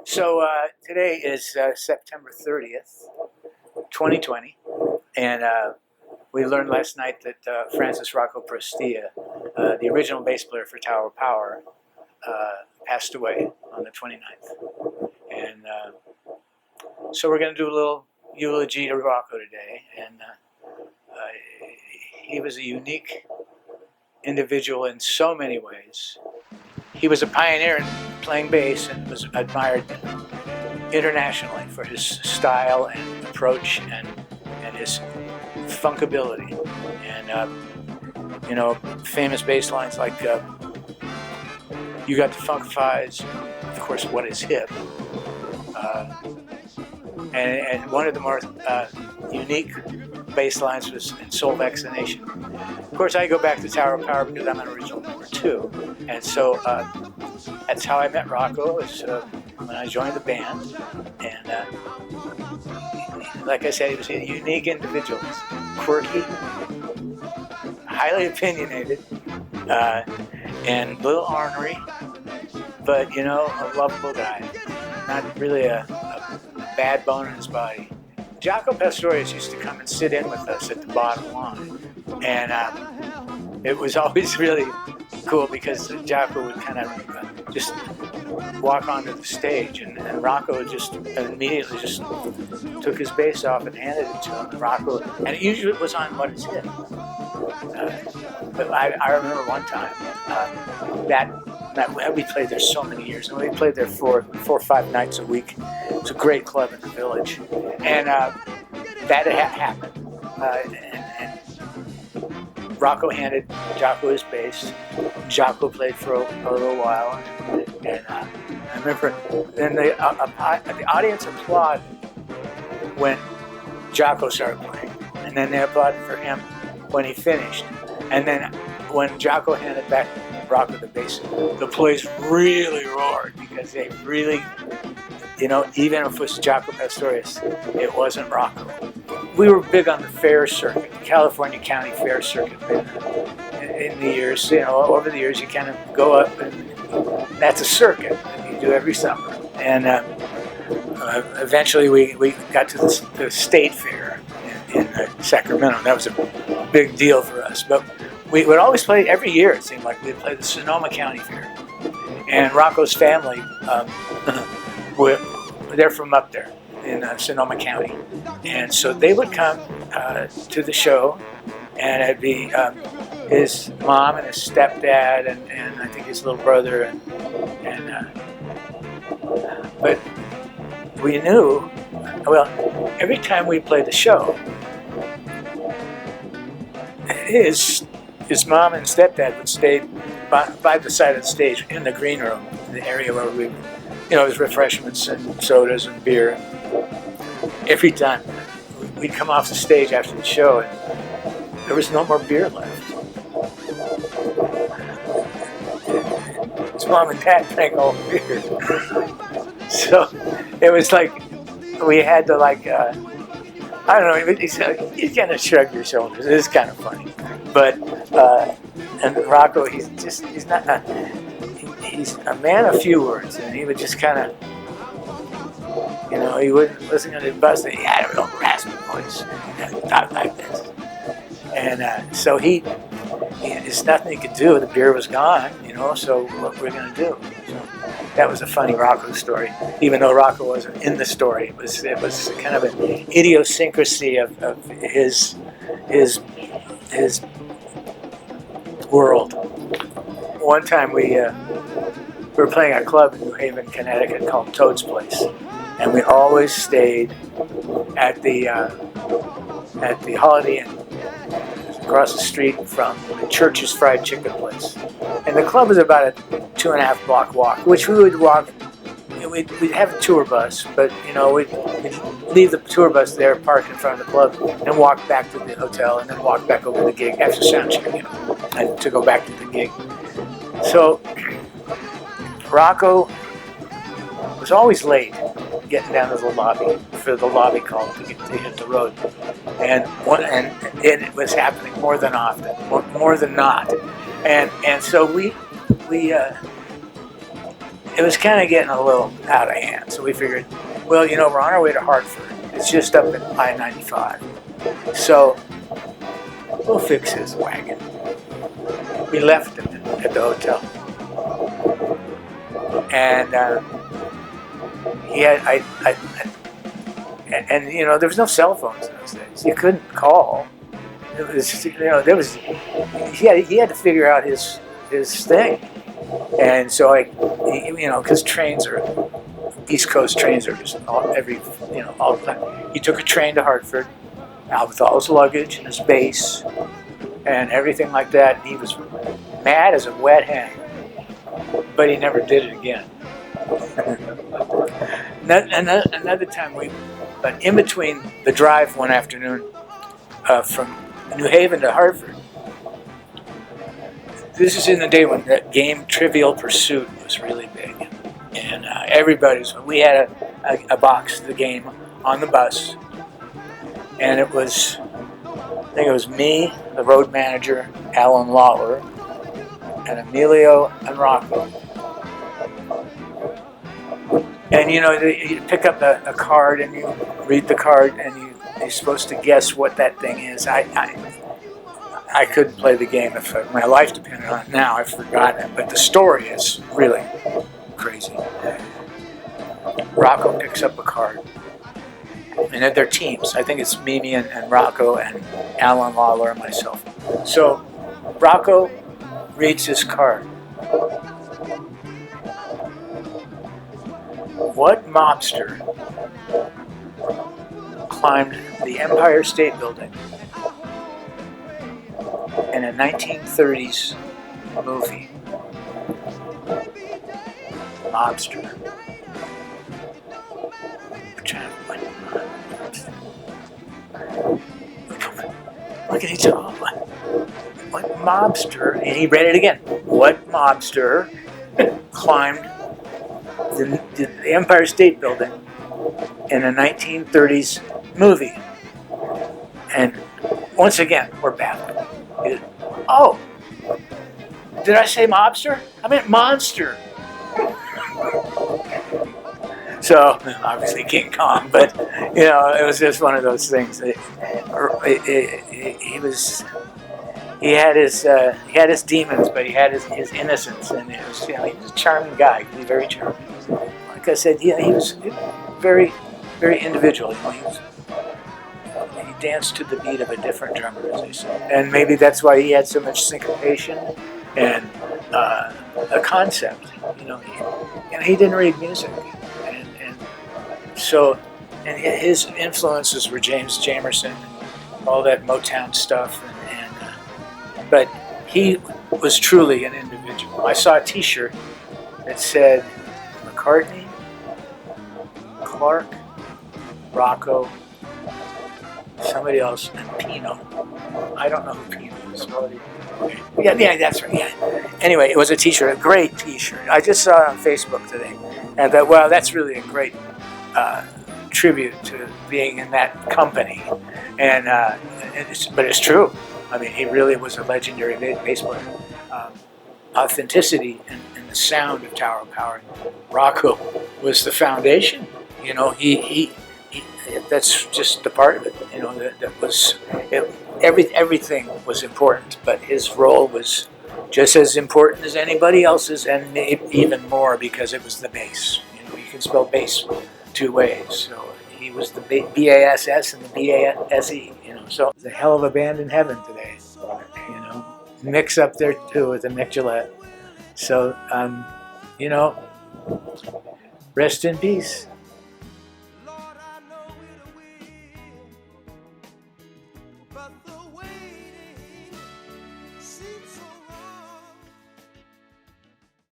So today is September 30th, 2020, and we learned last night that Rocco Prestia, the original bass player for Tower of Power, passed away on the 29th. And so we're going to do a little eulogy to Rocco today. And he was a unique individual in so many ways. He was a pioneer in playing bass and was admired internationally for his style and approach and his funkability. And, famous bass lines like "You Got the Funkifies," of course, "What Is Hip?" And one of the more unique bass lines was in Soul Vaccination. Of course, I go back to Tower of Power because I'm an original number 2. And so that's how I met Rocco, is when I joined the band. And like I said, he was a unique individual. He's quirky, highly opinionated, and a little ornery, but, a lovable guy. Not really a bad bone in his body. Jaco Pastorius used to come and sit in with us at the bottom line, and it was always really cool because Jaco would kind of just walk onto the stage, and Rocco just immediately just took his bass off and handed it to him, and Rocco, and it usually was on "What Is Hip?" But I remember one time that we played there so many years, and we played there 4 or 5 nights a week. It was a great club in the village, and that happened. And Rocco handed Jaco his bass. Jaco played for a little while, and I remember then the audience applauded when Jaco started playing, and then they applauded for him when he finished, and then when Jaco handed back Rocco the bass, the place really roared because they really, even if it was Jaco Pastorius, it wasn't Rocco. We were big on the fair circuit, the California County Fair Circuit. In the years, over the years, you kind of go up, and that's a circuit that you do every summer. And eventually, we got to the state fair in Sacramento. That was a big deal for us, but we would always play every year. It seemed like we'd play the Sonoma County Fair, and Rocco's family, they're from up there in Sonoma County, and so they would come to the show, and it'd be his mom and his stepdad, and I think his little brother, but we knew, every time we played the show, his mom and stepdad would stay by the side of the stage in the green room, in the area where we, there's refreshments and sodas and beer. Every time we'd come off the stage after the show, and there was no more beer left. His mom and dad drank all the beer. So it was like we had to I don't know, you kind of shrug your shoulders. It is kind of funny. But, and Rocco, he's a man of few words, and he would just kind of, he wasn't going to bust it. He had a real raspy voice. He talked like this. And so there's nothing he could do. The beer was gone, so what we're going to do? So that was a funny Rocco story, even though Rocco wasn't in the story. It was kind of an idiosyncrasy of his world. One time we were playing a club in New Haven, Connecticut called Toad's Place, and we always stayed at the Holiday Inn across the street from the Church's Fried Chicken place. And the club was about a 2.5 block walk, which we would walk. We'd have a tour bus, but we'd leave the tour bus there, park in front of the club, and walk back to the hotel, and then walk back over to the gig after sound check, and to go back to the gig. So Rocco was always late getting down to the lobby for the lobby call to hit the road, and it was happening more than often, more than not, and so we it was kind of getting a little out of hand. So we figured, well, you know, we're on our way to Hartford. It's just up at I-95. So we'll fix his wagon. We left him at the hotel. And he had, and you know, there was no cell phones in those days. You couldn't call. It was, you know, he had to figure out his thing. And so you know, because trains are, East Coast trains are just all the time. He took a train to Hartford, out with all his luggage and his bass and everything like that. And he was mad as a wet hen, but he never did it again. Another time but in between the drive one afternoon from New Haven to Hartford, this is in the day when that game Trivial Pursuit was really big. And we had a box of the game on the bus. And it was, I think it was me, the road manager, Alan Lawler, and Emilio and Rocco. And you know, you pick up a card and you read the card and you're supposed to guess what that thing is. I couldn't play the game if my life depended on it. Now I've forgotten it, but the story is really crazy. Rocco picks up a card, and they're teams. I think it's Mimi and Rocco and Alan Lawler and myself. So Rocco reads his card. What mobster climbed the Empire State Building in a 1930s movie? Mobster. Look at each other. What mobster? And he read it again. What mobster climbed the Empire State Building in a 1930s movie? And once again, we're baffled. Oh, did I say mobster? I meant monster. So obviously King Kong, but you know, it was just one of those things. He had his demons, but he had his innocence, and it was, you know, he was a charming guy. He was very charming. Like I said, he was very, very individual. You know, he danced to the beat of a different drummer, as they say, and maybe that's why he had so much syncopation and a concept. You know, he didn't read music. So, and his influences were James Jamerson and all that Motown stuff, but he was truly an individual. I saw a T-shirt that said McCartney, Clark, Rocco, somebody else, and Pino. I don't know who Pino is. Yeah, that's right. Yeah. Anyway, it was a T-shirt, a great T-shirt. I just saw it on Facebook today, and I thought, wow, that's really a great tribute to being in that company, but it's true. I mean, he really was a legendary bass player. Authenticity and the sound of Tower of Power. Rocco was the foundation. You know, he that's just the part of it. You know, that was everything was important, but his role was just as important as anybody else's, and even more because it was the bass. You know, you can spell bass two ways. So he was the BASS and the BASE, you know. So it's a hell of a band in heaven today, you know. Mick's up there too with the Mick Gillette. So, you know, rest in peace. Lord, I know it will, but the waiting seems so